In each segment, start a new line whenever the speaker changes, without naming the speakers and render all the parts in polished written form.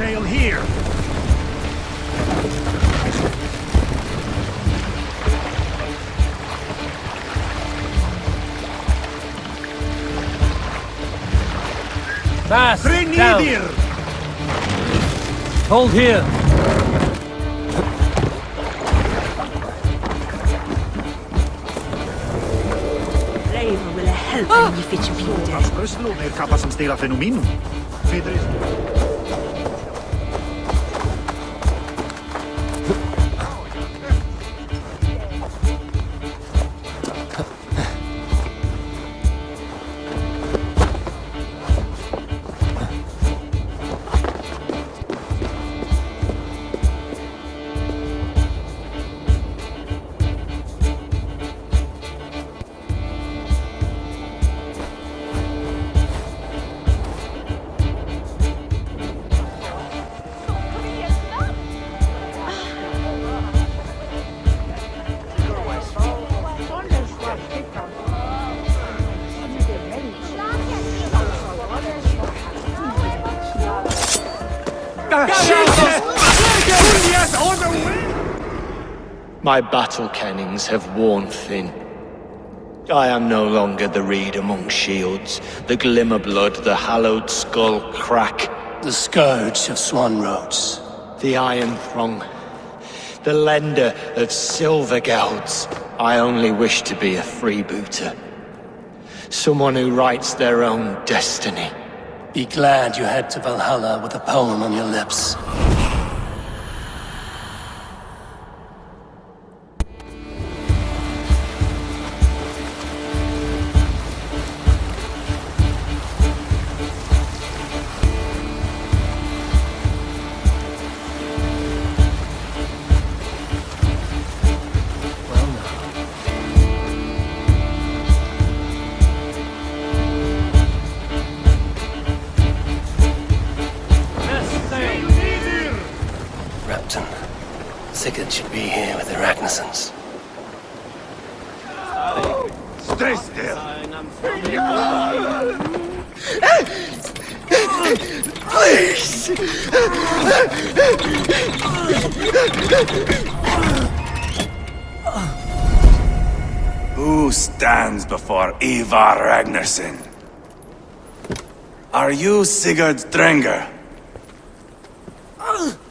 sail here.
Fast! Down!
Grenadier!
Hold here!
Eivor will help when you fit your beauty.
Afbryslo ne'r capas yn steil a ffenominum. Fedrys.
My battle kennings have worn thin. I am no longer the reed among shields, the glimmer blood, the hallowed skull crack.
The scourge of Swan Roads.
The iron throng, the lender of silver gelds. I only wish to be a freebooter. Someone who writes their own destiny.
Be glad you head to Valhalla with a poem on your lips. Sigurd should be here with the Ragnarsons.
Stay still!
Please!
Who stands before Eivor Ragnarsson? Are you Sigurd Drenger?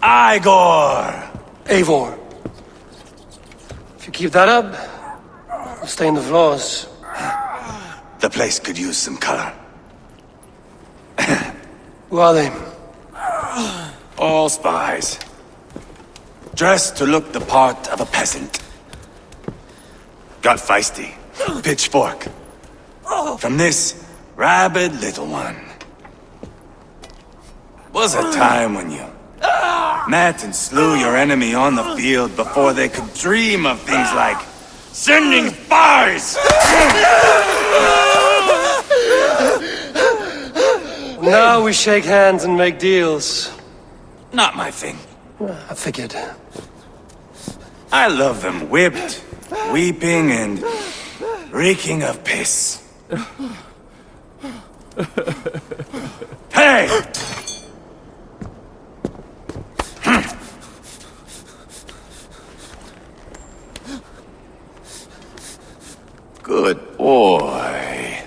Eivor!
Eivor. If you keep that up, you'll stain the floors.
The place could use some color.
Who are they?
All spies. Dressed to look the part of a peasant. Got feisty. Pitchfork. From this rabid little one. Was a time when you met and slew your enemy on the field before they could dream of things like sending spies!
Now we shake hands and make deals.
Not my thing.
I figured.
I love them whipped, weeping, and reeking of piss. Hey! Good boy.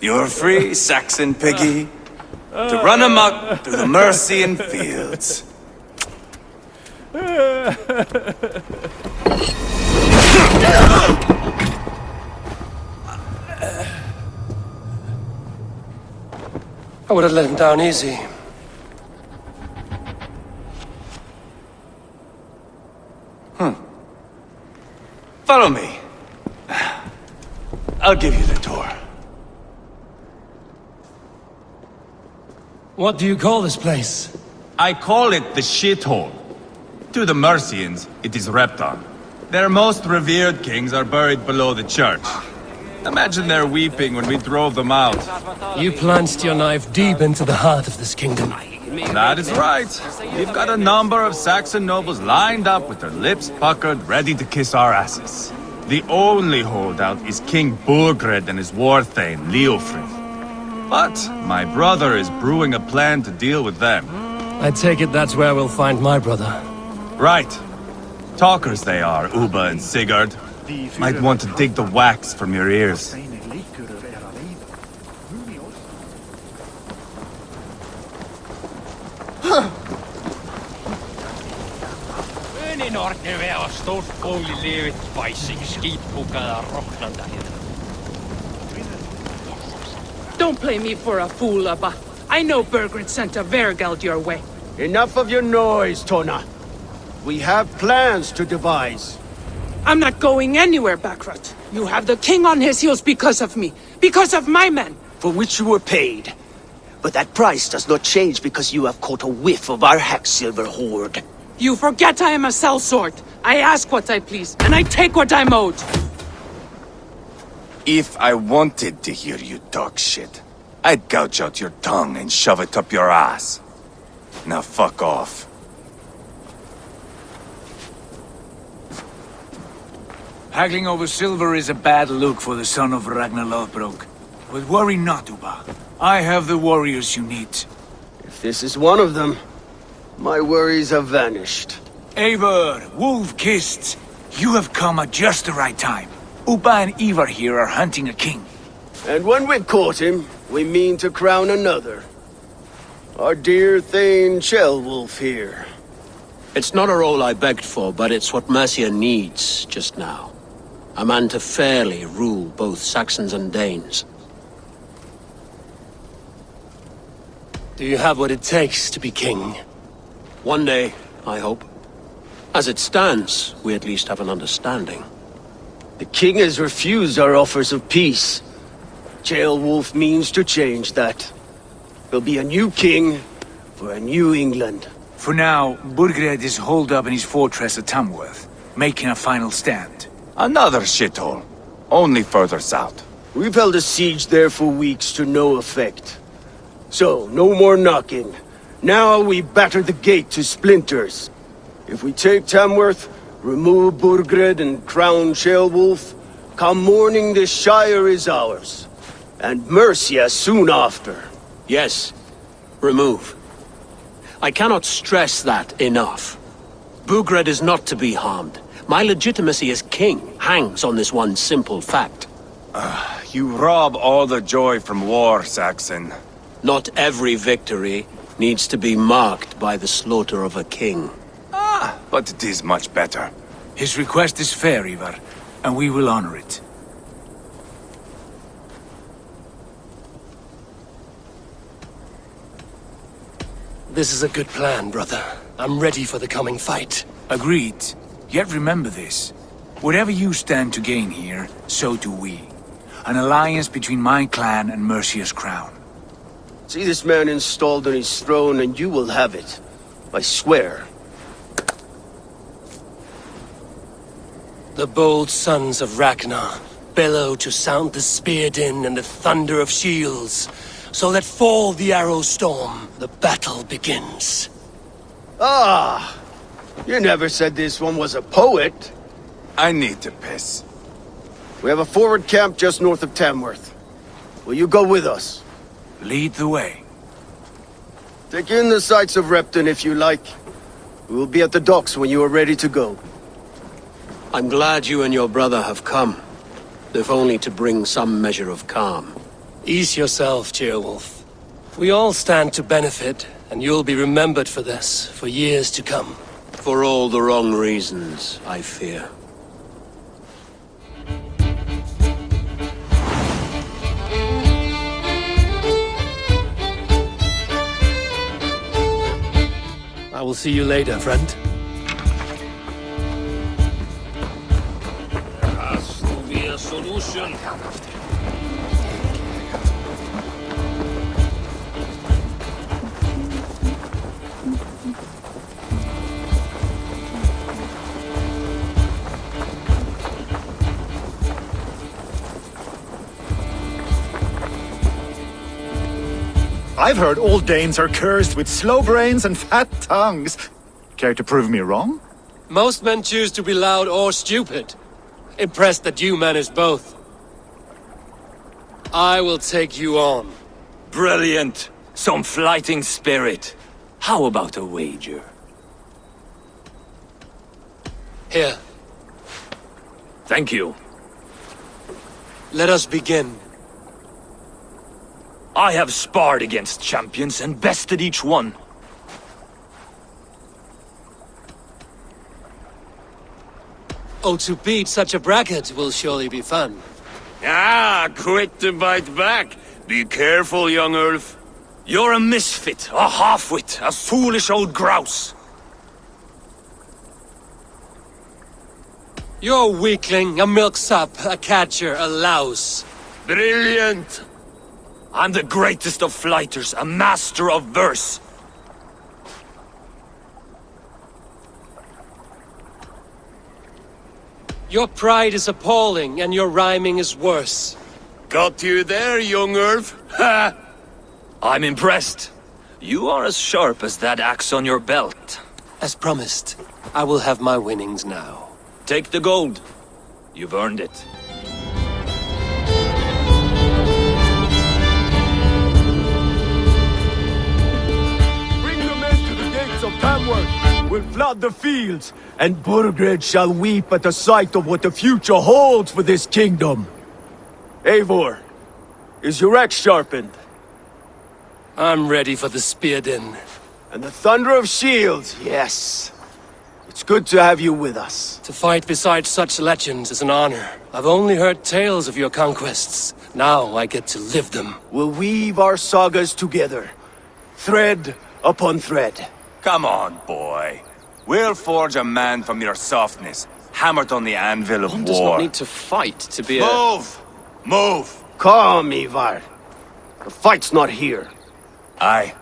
You're free, Saxon piggy, to run amok through the Mercian fields.
I would have let him down easy.
Follow me. I'll give you the tour.
What do you call this place?
I call it the shithole. To the Mercians, it is Repton. Their most revered kings are buried below the church. Imagine their weeping when we drove them out.
You plunged your knife deep into the heart of this kingdom.
That is right. We've got a number of Saxon nobles lined up with their lips puckered, ready to kiss our asses. The only holdout is King Burgred and his war thane, Leofrith. But my brother is brewing a plan to deal with them.
I take it that's where we'll find my brother.
Right. Talkers they are, Uba and Sigurd. Might want to dig the wax from your ears.
Don't play me for a fool, Abba. I know Bergred sent a Vergeld your way.
Enough of your noise, Tona. We have plans to devise.
I'm not going anywhere, Backrot. You have the king on his heels because of me. Because of my men.
For which you were paid. But that price does not change because you have caught a whiff of our Hacksilver hoard.
You forget I am a sellsword. I ask what I please, and I take what I'm owed.
If I wanted to hear you talk shit, I'd gouge out your tongue and shove it up your ass. Now fuck off.
Haggling over silver is a bad look for the son of Ragnar Lothbrok. But worry not, Uba. I have the warriors you need.
If this is one of them, my worries have vanished.
Eivor, wolf-kissed, you have come at just the right time. Uba and Eivor here are hunting a king.
And when we caught him, we mean to crown another. Our dear Thane Ceolwulf here.
It's not a role I begged for, but it's what Mercia needs just now. A man to fairly rule both Saxons and Danes.
Do you have what it takes to be king?
One day, I hope. As it stands, we at least have an understanding.
The king has refused our offers of peace. Ceolwulf means to change that. There'll be a new king for a new England.
For now, Burgred is holed up in his fortress at Tamworth, making a final stand.
Another shithole. Only further south.
We've held a siege there for weeks to no effect. So, no more knocking. Now we batter the gate to splinters. If we take Tamworth, remove Burgred and crown Ceolwulf, come morning the Shire is ours. And Mercia soon after.
Yes, remove. I cannot stress that enough. Burgred is not to be harmed. My legitimacy as king hangs on this one simple fact.
You rob all the joy from war, Saxon.
Not every victory needs to be marked by the slaughter of a king.
But it is much better.
His request is fair, Eivor, and we will honor it.
This is a good plan, brother. I'm ready for the coming fight.
Agreed. Yet remember this. Whatever you stand to gain here, so do we. An alliance between my clan and Mercia's crown.
See this man installed on his throne and you will have it. I swear.
The bold sons of Ragnar bellow to sound the spear din and the thunder of shields. So let fall the arrow storm. The battle begins.
Ah! You never said this one was a poet.
I need to piss.
We have a forward camp just north of Tamworth. Will you go with us?
Lead the way.
Take in the sights of Repton if you like. We will be at the docks when you are ready to go.
I'm glad you and your brother have come, if only to bring some measure of calm.
Ease yourself, Ceolwulf. We all stand to benefit, and you'll be remembered for this, for years to come.
For all the wrong reasons, I fear.
I will see you later, friend.
Has to be a solution.
I've heard all Danes are cursed with slow brains and fat tongues. Care to prove me wrong?
Most men choose to be loud or stupid. Impressed that you manage both. I will take you on.
Brilliant! Some flighting spirit. How about a wager?
Here,
Thank you.
let us begin.
I have sparred against champions and bested each one.
Oh, to beat such a bracket will surely be fun.
Ah, quick to bite back. Be careful, young Ulf. You're a misfit, a halfwit, a foolish old grouse.
You're a weakling, a milksop, a catcher, a louse.
Brilliant! I'm the greatest of flighters, a master of verse.
Your pride is appalling, and your rhyming is worse.
Got you there, young Ulf. Ha! I'm impressed. You are as sharp as that axe on your belt.
As promised, I will have my winnings now.
Take the gold. You've earned it.
Bring the men to the gates of Tamworth. We'll flood the fields, and Burgred shall weep at the sight of what the future holds for this kingdom. Eivor, is your axe sharpened?
I'm ready for the spear din.
And the thunder of shields, yes. It's good to have you with us.
To fight beside such legends is an honor. I've only heard tales of your conquests. Now I get to live them.
We'll weave our sagas together, thread upon thread.
Come on, boy. We'll forge a man from your softness, hammered on the anvil of
One
war.
does not need to fight to be
Move! Move!
Calm, Eivor. The fight's not here.
Aye.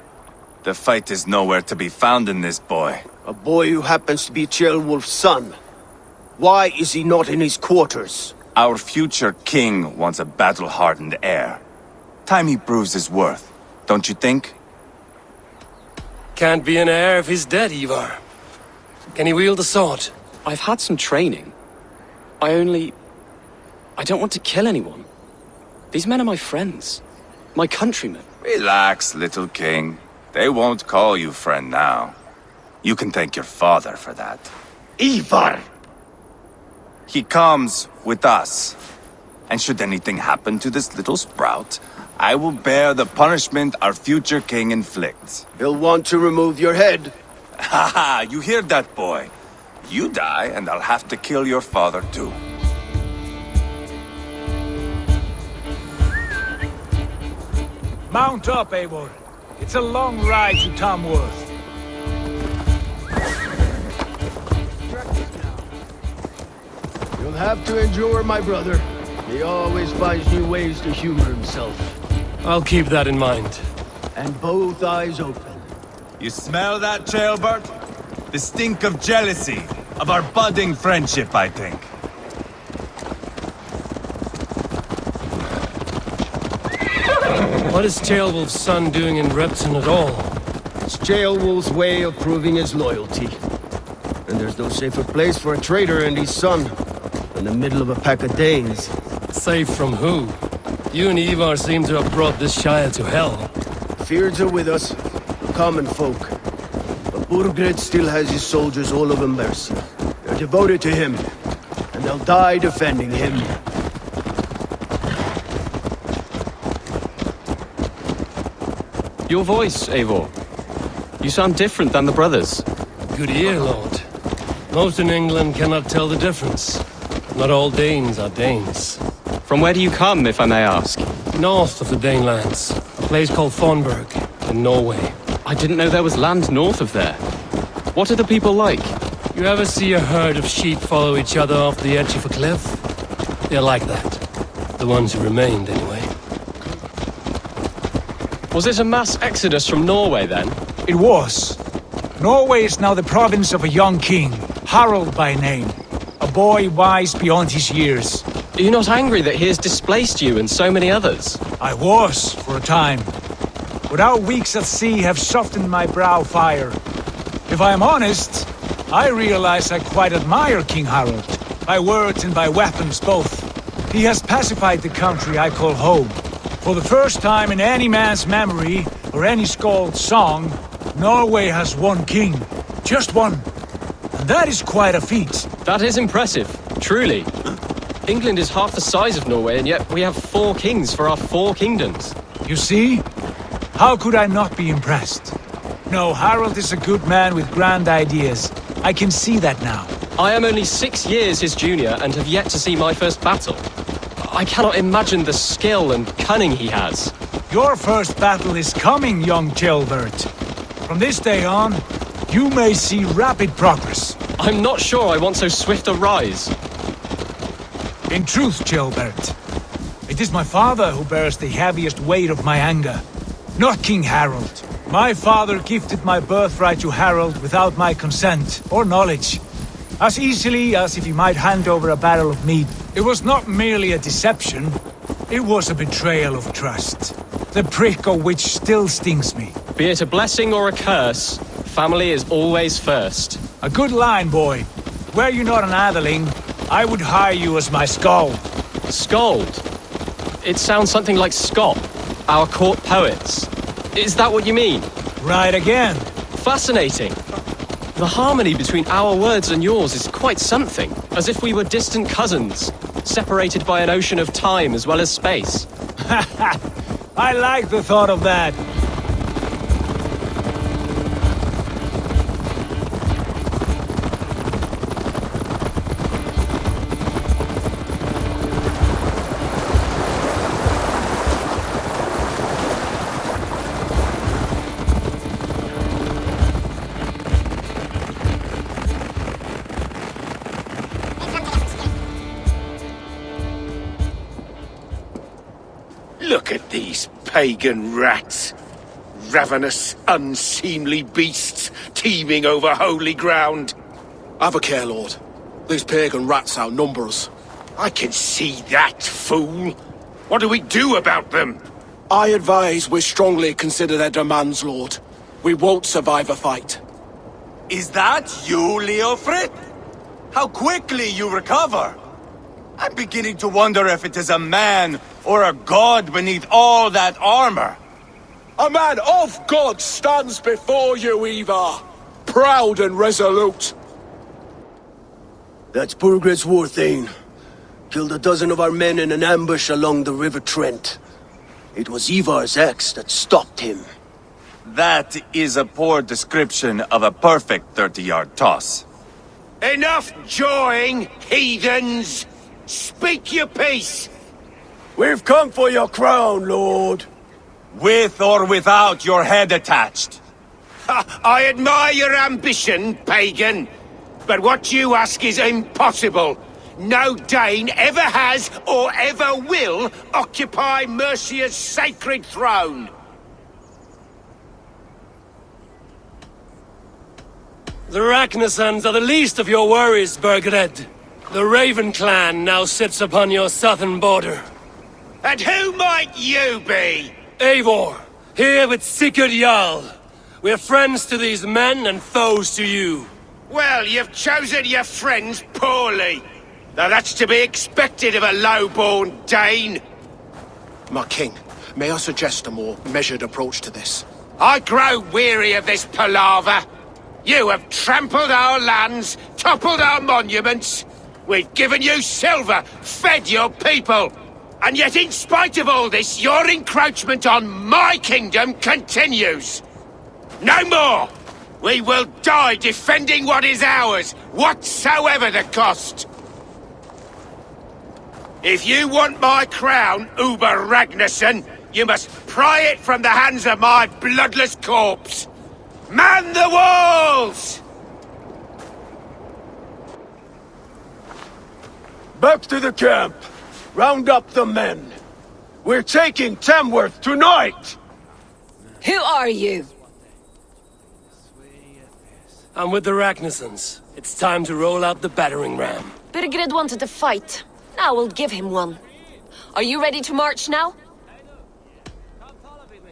The fight is nowhere to be found in this boy.
A boy who happens to be Ceolwulf's son. Why is he not in his quarters?
Our future king wants a battle-hardened heir. Time he proves his worth, don't you think?
Can't be an heir if he's dead, Eivor. Can he wield a sword?
I've had some training. I don't want to kill anyone. These men are my friends. My countrymen.
Relax, little king. They won't call you friend now. You can thank your father for that.
Eivor!
He comes with us. And should anything happen to this little sprout, I will bear the punishment our future king inflicts.
He'll want to remove your head.
Haha, you hear that, boy? You die, and I'll have to kill your father too.
Mount up, Eivor. It's a long ride to Tamworth.
You'll have to endure, my brother. He always finds new ways to humor himself.
I'll keep that in mind.
And both eyes open.
You smell that, Jailbird? The stink of jealousy, of our budding friendship, I think.
What is Ceolwulf's son doing in Repton at all?
It's Ceolwulf's way of proving his loyalty. And there's no safer place for a traitor and his son than the middle of a pack of Danes.
Safe from who? You and Eivor seem to have brought this Shire to hell.
Fears are with us, the common folk. But Burgred still has his soldiers all over Mercia. They're devoted to him, and they'll die defending him.
Your voice, Eivor. You sound different than the brothers.
Good ear, Lord. Most in England cannot tell the difference. Not all Danes are Danes.
From where do you come, if I may ask?
North of the Danelands. A place called Thornburg, in Norway.
I didn't know there was land north of there. What are the people like?
You ever see a herd of sheep follow each other off the edge of a cliff? They're like that. The ones who remained, anyway.
Was it a mass exodus from Norway, then?
It was. Norway is now the province of a young king, Harald by name. A boy wise beyond his years.
Are you not angry that he has displaced you and so many others?
I was, for a time. But our weeks at sea have softened my brow fire. If I am honest, I realize I quite admire King Harald. By words and by weapons both. He has pacified the country I call home. For the first time in any man's memory, or any skald's song, Norway has one king. Just one. And that is quite a feat.
That is impressive, truly. England is half the size of Norway, and yet we have 4 kings for our 4 kingdoms.
You see? How could I not be impressed? No, Harald is a good man with grand ideas. I can see that now.
I am only 6 years his junior and have yet to see my first battle. I cannot imagine the skill and cunning he has.
Your first battle is coming, young Gilbert. From this day on, you may see rapid progress.
I'm not sure I want so swift a rise.
In truth, Gilbert, it is my father who bears the heaviest weight of my anger, not King Harald. My father gifted my birthright to Harald without my consent or knowledge, as easily as if he might hand over a barrel of meat. It was not merely a deception, it was a betrayal of trust, the prick of which still stings me.
Be it a blessing or a curse, family is always first.
A good line, boy. Were you not an atheling, I would hire you as my skald.
Skald? It sounds something like Scott, our court poets. Is that what you mean?
Right again.
Fascinating. The harmony between our words and yours is quite something. As if we were distant cousins, separated by an ocean of time as well as space.
I like the thought of that.
Look at these pagan rats. Ravenous, unseemly beasts teeming over holy ground.
Have a care, Lord. These pagan rats outnumber us.
I can see that, fool. What do we do about them?
I advise we strongly consider their demands, Lord. We won't survive a fight.
Is that you, Leofrid? How quickly you recover! I'm beginning to wonder if it is a man or a god beneath all that armor.
A man of God stands before you, Eivor. Proud and resolute.
That's Burgred's war thane. Killed a dozen of our men in an ambush along the River Trent. It was Eivor's axe that stopped him.
That is a poor description of a perfect 30-yard toss.
Enough jawing, heathens! Speak your piece! We've come for your crown, Lord.
With or without your head attached.
Ha, I admire your ambition, pagan. But what you ask is impossible. No Dane ever has or ever will occupy Mercia's sacred throne.
The Ragnarsons are the least of your worries, Burgred. The Raven clan now sits upon your southern border.
And who might you be?
Eivor, here with Sigurd Jarl. We're friends to these men and foes to you.
Well, you've chosen your friends poorly. Now that's to be expected of a low-born Dane.
My king, may I suggest a more measured approach to this?
I grow weary of this palaver. You have trampled our lands, toppled our monuments. We've given you silver, fed your people. And yet in spite of all this, your encroachment on my kingdom continues. No more! We will die defending what is ours, whatsoever the cost. If you want my crown, Uber Ragnarsson, you must pry it from the hands of my bloodless corpse. Man the walls! Back to the camp. Round up the men. We're taking Tamworth tonight!
Who are you?
I'm with the Ragnarsons. It's time to roll out the battering ram.
Burgred wanted to fight. Now we'll give him one. Are you ready to march now?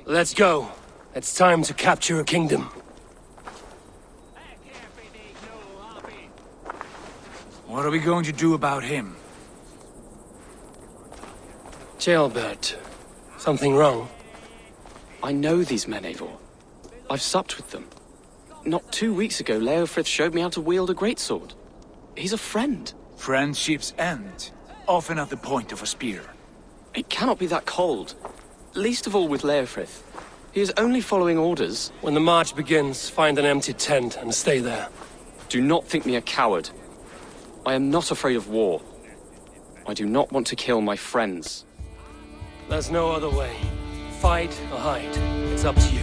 Let's go. It's time to capture a kingdom.
What are we going to do about him?
Gilbert, Something wrong?
I know these men, Eivor. I've supped with them. Not 2 weeks ago, Leofrith showed me how to wield a greatsword. He's a friend.
Friendships end, often at the point of a spear.
It cannot be that cold. Least of all with Leofrith. He is only following orders.
When the march begins, find an empty tent and stay there.
Do not think me a coward. I am not afraid of war. I do not want to kill my friends.
There's no other way. Fight or hide. It's up to you.